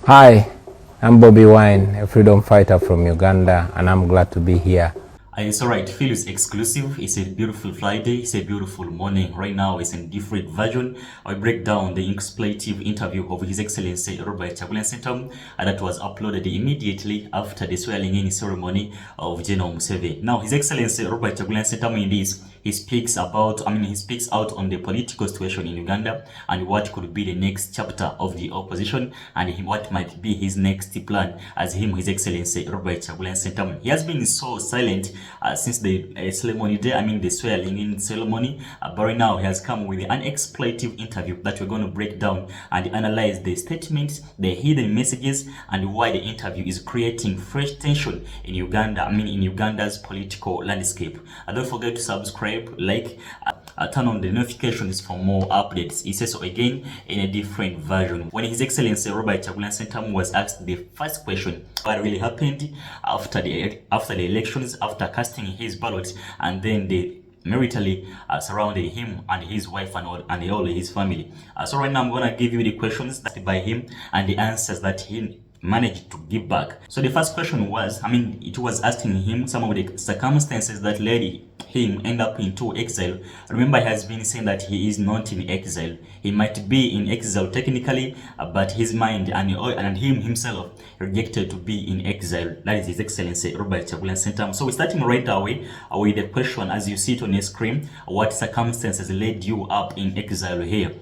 Hi, I'm Bobi Wine, a freedom fighter from Uganda, and I'm glad to be here. It's alright, feel it's exclusive. It's a beautiful Friday, it's a beautiful morning. Right now, it's a different version. I break down the expletive interview of His Excellency Robert Kyagulanyi that was uploaded immediately after the swearing-in ceremony of General Museveni. Now, His Excellency Robert Kyagulanyi in this, he speaks out on the political situation in Uganda and what could be the next chapter of the opposition and what might be his next plan as His Excellency Robert Kyagulanyi. He has been so silent since the ceremony day, the swearing-in ceremony, but right now he has come with an expletive interview that we're going to break down and analyze the statements, the hidden messages, and why the interview is creating fresh tension in Uganda, in Uganda's political landscape. Don't forget to subscribe, like, turn on the notifications for more updates. He says so again in a different version. When His Excellency Robert Kyagulanyi was asked the first question, what really happened after the elections, after casting his ballot, and then they maritally surrounded him and his wife and all his family. So right now I'm gonna give you the questions that by him and the answers that he managed to give back. So the first question was, it was asking him some of the circumstances that led him end up into exile. Remember, he has been saying that he is not in exile. He might be in exile technically, but his mind and him himself rejected to be in exile. That is His Excellency Robert Kyagulanyi. So we're starting right away with the question as you see it on your screen. What circumstances led you up in exile here?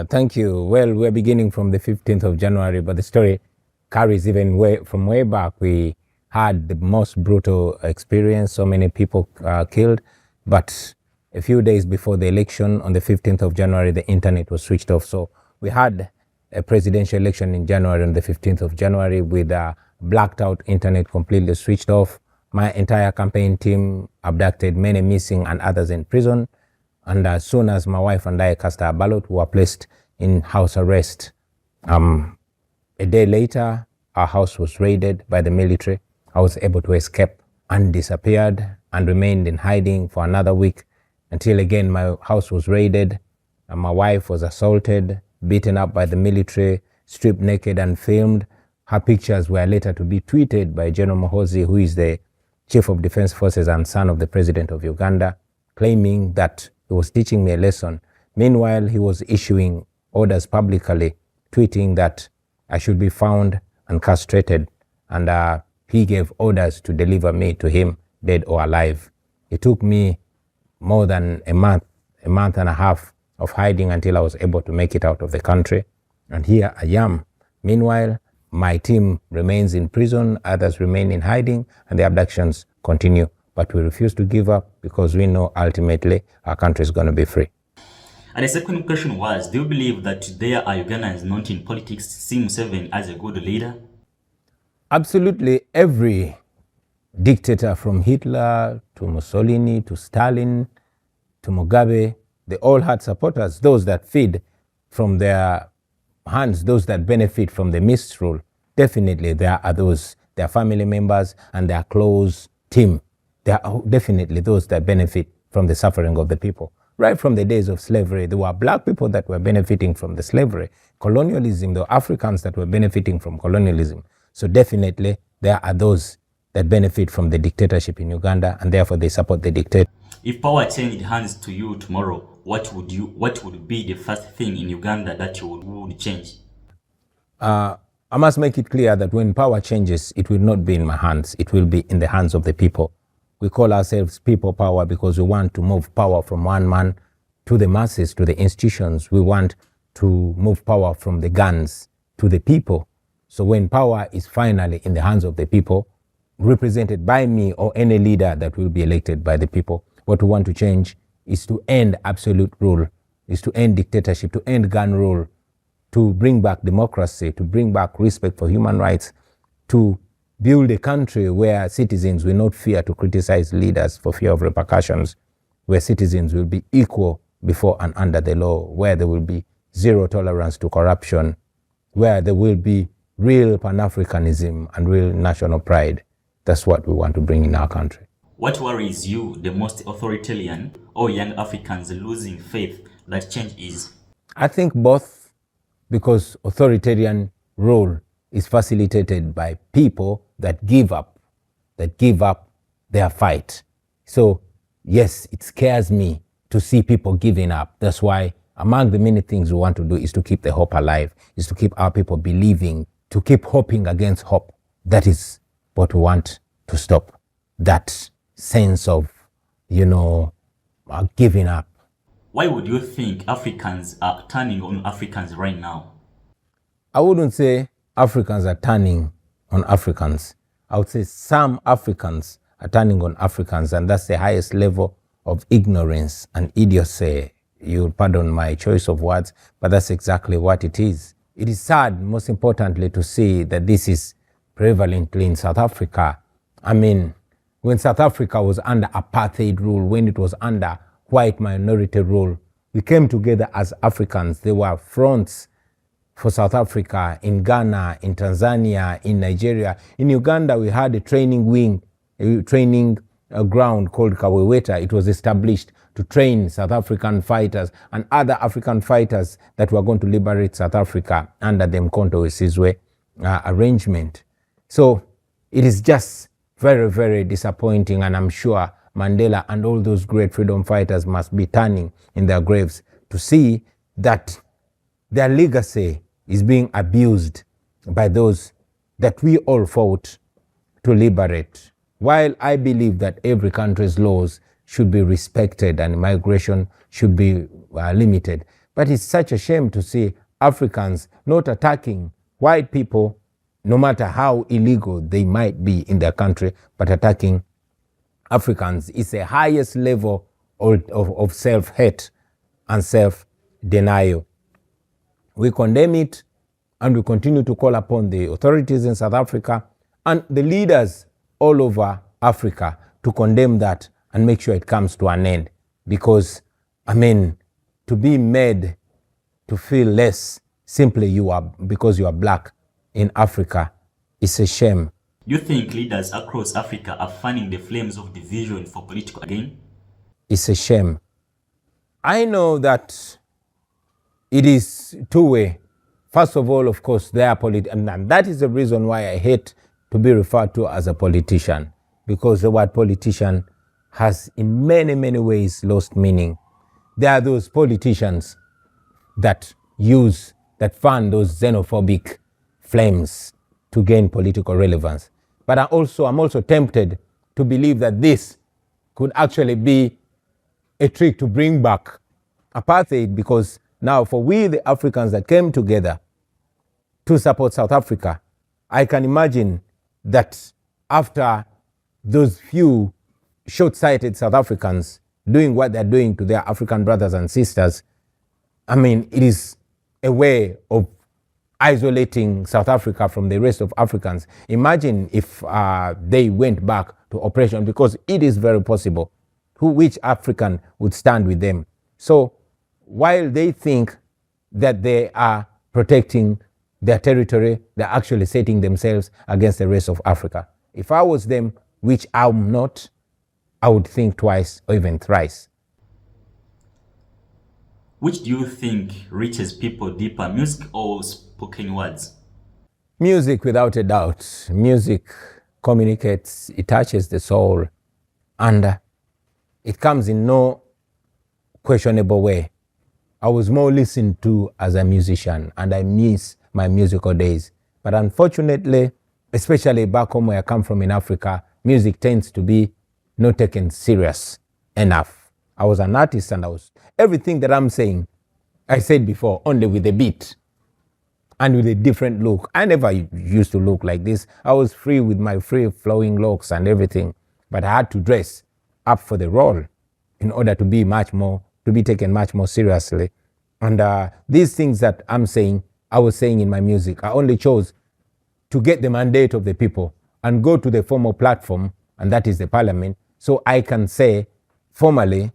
Thank you. Well, we're beginning from the 15th of January, but the story carries even from way back. We had the most brutal experience, so many people killed, but a few days before the election, on the 15th of January, the internet was switched off. So we had a presidential election in January, on the 15th of January, with a blacked out internet completely switched off. My entire campaign team abducted, many missing and others in prison. And as soon as my wife and I cast our ballot, we were placed in house arrest. A day later, our house was raided by the military. I was able to escape and disappeared and remained in hiding for another week until again my house was raided and my wife was assaulted, beaten up by the military, stripped naked and filmed. Her pictures were later to be tweeted by General Muhoozi, who is the Chief of Defense Forces and son of the President of Uganda, claiming that he was teaching me a lesson. Meanwhile, he was issuing orders publicly, tweeting that I should be found and castrated, and he gave orders to deliver me to him, dead or alive. It took me more than a month and a half of hiding until I was able to make it out of the country, and here I am. Meanwhile, my team remains in prison, others remain in hiding, and the abductions continue. But we refuse to give up because we know ultimately our country is going to be free. And the second question was, do you believe that there are Ugandans not in politics see Museveni as a good leader? Absolutely. Every dictator from Hitler to Mussolini to Stalin to Mugabe, they all had supporters, those that feed from their hands, those that benefit from the misrule. Definitely there are those, their family members and their close team. There are definitely those that benefit from the suffering of the people. Right from the days of slavery, there were black people that were benefiting from the slavery. Colonialism, there were Africans that were benefiting from colonialism. So definitely there are those that benefit from the dictatorship in Uganda, and therefore they support the dictator. If power changed hands to you tomorrow, what would be the first thing in Uganda that you would change? I must make it clear that when power changes, it will not be in my hands. It will be in the hands of the people. We call ourselves people power because we want to move power from one man to the masses, to the institutions. We want to move power from the guns to the people. So when power is finally in the hands of the people, represented by me or any leader that will be elected by the people, what we want to change is to end absolute rule, is to end dictatorship, to end gun rule, to bring back democracy, to bring back respect for human rights, to build a country where citizens will not fear to criticize leaders for fear of repercussions, where citizens will be equal before and under the law, where there will be zero tolerance to corruption, where there will be real Pan-Africanism and real national pride. That's what we want to bring in our country. What worries you the most, authoritarian or young Africans losing faith that change is? I think both, because authoritarian rule is facilitated by people that give up their fight. So yes, it scares me to see people giving up. That's why among the many things we want to do is to keep the hope alive, is to keep our people believing, to keep hoping against hope. That is what we want to stop, that sense of, giving up. Why would you think Africans are turning on Africans right now? I wouldn't say Africans are turning on Africans. I would say some Africans are turning on Africans, and that's the highest level of ignorance and idiocy. You'll pardon my choice of words, but that's exactly what it is. It is sad, most importantly, to see that this is prevalently in South Africa. I mean, when South Africa was under apartheid rule, when it was under white minority rule, we came together as Africans. There were fronts for South Africa, in Ghana, in Tanzania, in Nigeria. In Uganda, we had a training wing, a training ground called Kaweweta. It was established to train South African fighters and other African fighters that were going to liberate South Africa under the Mkhonto we Sizwe arrangement. So it is just very, very disappointing, and I'm sure Mandela and all those great freedom fighters must be turning in their graves to see that their legacy is being abused by those that we all fought to liberate. While I believe that every country's laws should be respected and migration should be limited, but it's such a shame to see Africans not attacking white people, no matter how illegal they might be in their country, but attacking Africans. It's the highest level of self-hate and self-denial. We condemn it, and we continue to call upon the authorities in South Africa and the leaders all over Africa to condemn that and make sure it comes to an end. Because, to be made to feel less simply because you are black in Africa is a shame. Do you think leaders across Africa are fanning the flames of division for political gain? It's a shame. I know that it is two-way. First of all, of course, they are politicians, and that is the reason why I hate to be referred to as a politician, because the word politician has in many, many ways lost meaning. There are those politicians that fan those xenophobic flames to gain political relevance. But I'm also tempted to believe that this could actually be a trick to bring back apartheid, because now for we, the Africans that came together to support South Africa, I can imagine that after those few short-sighted South Africans doing what they're doing to their African brothers and sisters, it is a way of isolating South Africa from the rest of Africans. Imagine if they went back to oppression, because it is very possible. Which African would stand with them? So while they think that they are protecting their territory, they're actually setting themselves against the rest of Africa. If I was them, which I'm not, I would think twice or even thrice. Which do you think reaches people deeper, music or spoken words? Music, without a doubt. Music communicates, it touches the soul, and it comes in no questionable way. I was more listened to as a musician, and I miss my musical days. But unfortunately, especially back home where I come from in Africa, music tends to be not taken serious enough. I was an artist, and everything that I'm saying, I said before, only with a beat and with a different look. I never used to look like this. I was free with my free flowing locks and everything, but I had to dress up for the role in order to be taken much more seriously. And these things that I'm saying, I was saying in my music, I only chose to get the mandate of the people and go to the formal platform, and that is the parliament, so I can say formally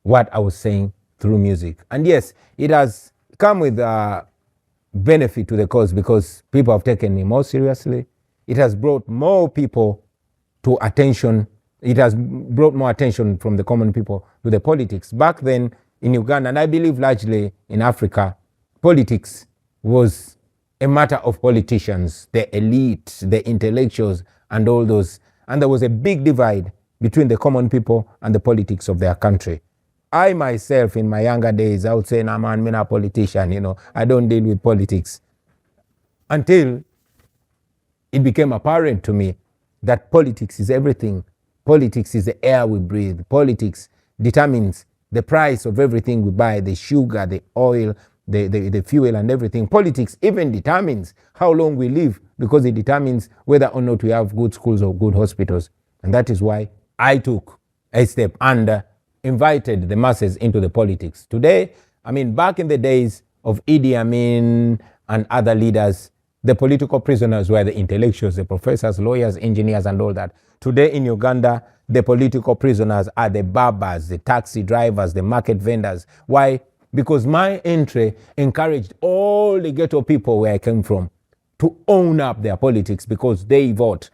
what I was saying through music. And yes, it has come with benefit to the cause, because people have taken me more seriously. It has brought more people to attention. It has brought more attention from the common people to the politics. Back then in Uganda, and I believe largely in Africa, politics was a matter of politicians, the elite, the intellectuals, and all those. And there was a big divide between the common people and the politics of their country. I myself, in my younger days, I would say, nah, man, I'm not a politician, I don't deal with politics. Until it became apparent to me that politics is everything. Politics is the air we breathe. Politics determines the price of everything we buy, the sugar, the oil, the fuel and everything. Politics even determines how long we live, because it determines whether or not we have good schools or good hospitals. And that is why I took a step and invited the masses into the politics. Today, back in the days of Idi Amin and other leaders, the political prisoners were the intellectuals, the professors, lawyers, engineers, and all that. Today in Uganda, the political prisoners are the barbers, the taxi drivers, the market vendors. Why? Because my entry encouraged all the ghetto people where I came from to own up their politics because they vote.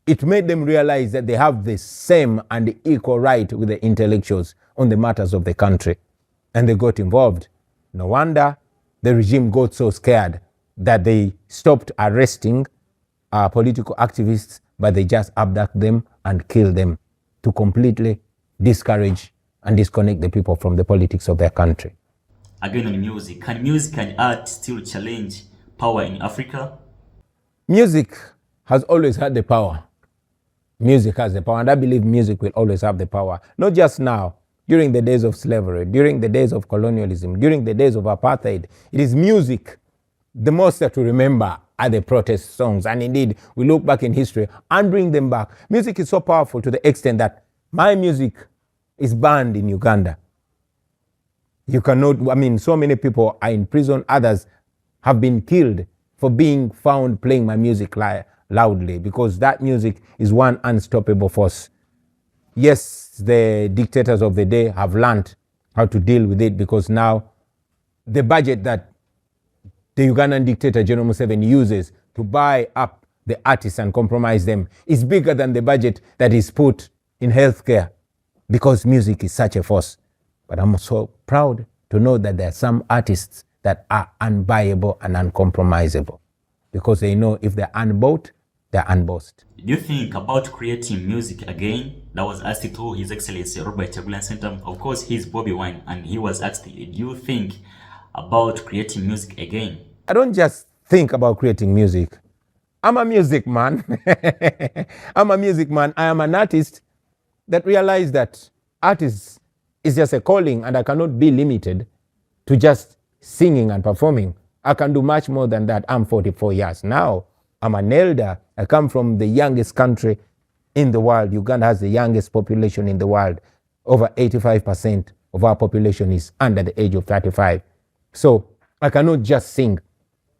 It made them realize that they have the same and equal right with the intellectuals on the matters of the country. And they got involved. No wonder the regime got so scared that they stopped arresting political activists, but they just abduct them and kill them to completely discourage and disconnect the people from the politics of their country. Again on music, can music and art still challenge power in Africa? Music has always had the power. Music has the power, and I believe music will always have the power. Not just now, during the days of slavery, during the days of colonialism, during the days of apartheid. It is music. The most that we remember are the protest songs. And indeed, we look back in history and bring them back. Music is so powerful to the extent that my music is banned in Uganda. You cannot, so many people are in prison. Others have been killed for being found playing my music loudly, because that music is one unstoppable force. Yes, the dictators of the day have learned how to deal with it, because now the budget that the Ugandan dictator General Museveni uses to buy up the artists and compromise them is bigger than the budget that is put in healthcare, because music is such a force. But I'm so proud to know that there are some artists that are unbuyable and uncompromisable, because they know if they're unbought, they're unbossed. Do you think about creating music again? That was asked to His Excellency Robert Chagulanyi Center. Of course, he's Bobi Wine, and he was asked, do you think about creating music again? I don't just think about creating music. I'm a music man. I'm a music man. I am an artist that realized that artist is just a calling, and I cannot be limited to just singing and performing. I can do much more than that. I'm 44 years now. I'm an elder. I come from the youngest country in the world. Uganda has the youngest population in the world. Over 85% of our population is under the age of 35. So I cannot just sing.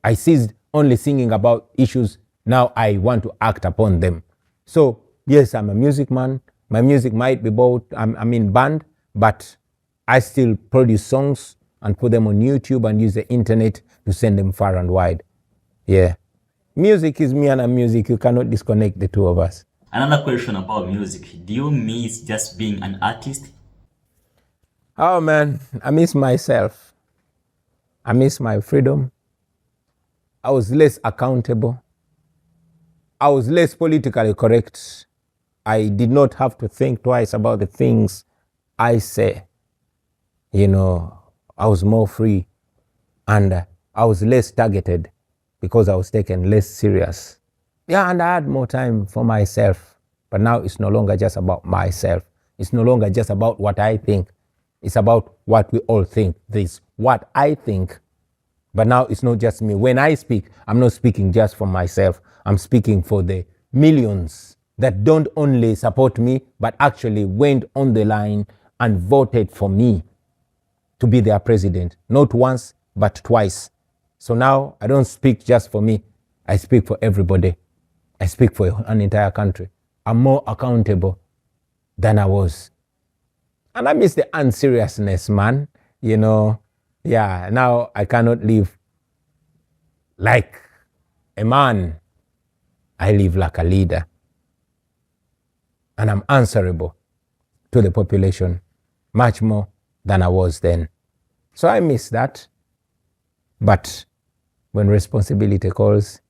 I ceased only singing about issues. Now I want to act upon them. So yes, I'm a music man. My music might be both, I'm in band, but I still produce songs and put them on YouTube and use the internet to send them far and wide. Yeah. Music is me and I'm music. You cannot disconnect the two of us. Another question about music. Do you miss just being an artist? Oh man, I miss myself. I miss my freedom. I was less accountable. I was less politically correct. I did not have to think twice about the things I say. I was more free, and I was less targeted because I was taken less serious. Yeah, and I had more time for myself. But now it's no longer just about myself. It's no longer just about what I think. It's about what we all think. This what I think. But now it's not just me. When I speak, I'm not speaking just for myself. I'm speaking for the millions that don't only support me, but actually went on the line and voted for me to be their president. Not once, but twice. So now I don't speak just for me. I speak for everybody. I speak for an entire country. I'm more accountable than I was. And I miss the unseriousness, man. Yeah, now I cannot live like a man. I live like a leader. And I'm answerable to the population much more than I was then. So I miss that. But when responsibility calls,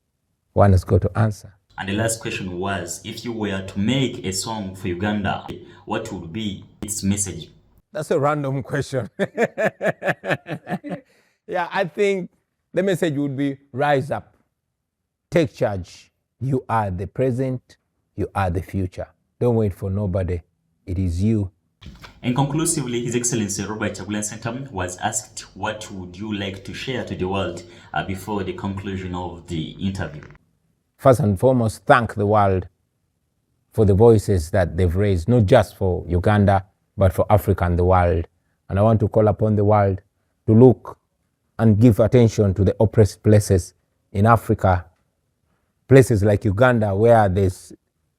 one has got to answer. And the last question was, if you were to make a song for Uganda, what would be its message? That's a random question. Yeah, I think the message would be rise up, take charge. You are the present, you are the future. Don't wait for nobody. It is you. And conclusively, His Excellency Robert Kyagulanyi Ssentamu was asked, what would you like to share to the world before the conclusion of the interview? First and foremost, thank the world for the voices that they've raised, not just for Uganda, but for Africa and the world. And I want to call upon the world to look and give attention to the oppressed places in Africa, places like Uganda, where there's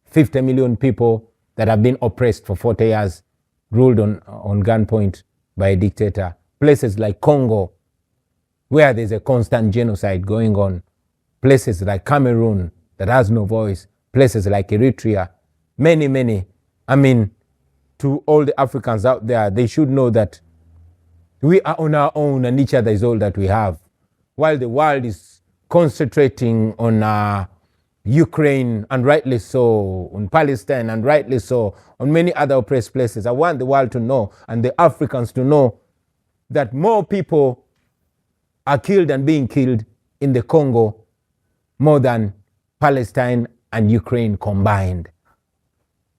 50 million people that have been oppressed for 40 years, ruled on gunpoint by a dictator. Places like Congo, where there's a constant genocide going on. Places like Cameroon that has no voice. Places like Eritrea. Many. I mean, to all the Africans out there, they should know that we are on our own and each other is all that we have. While the world is concentrating on Ukraine, and rightly so, on Palestine, and rightly so, on many other oppressed places, I want the world to know, and the Africans to know, that more people are killed and being killed in the Congo more than Palestine and Ukraine combined.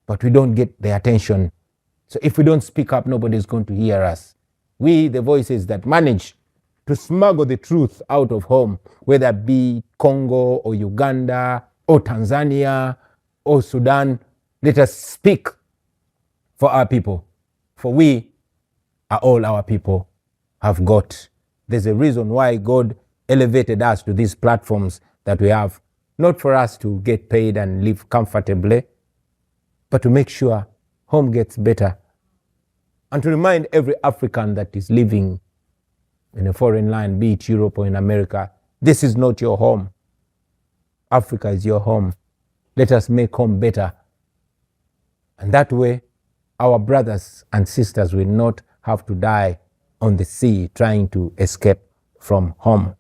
But we don't get the attention. So if we don't speak up, nobody's going to hear us. We, the voices that manage to smuggle the truth out of home, whether it be Congo or Uganda or Tanzania or Sudan, let us speak for our people. For we are all our people have got. There's a reason why God elevated us to these platforms that we have, not for us to get paid and live comfortably, but to make sure home gets better. And to remind every African that is living in a foreign land, be it Europe or in America, this is not your home. Africa is your home. Let us make home better. And that way, our brothers and sisters will not have to die on the sea trying to escape from home.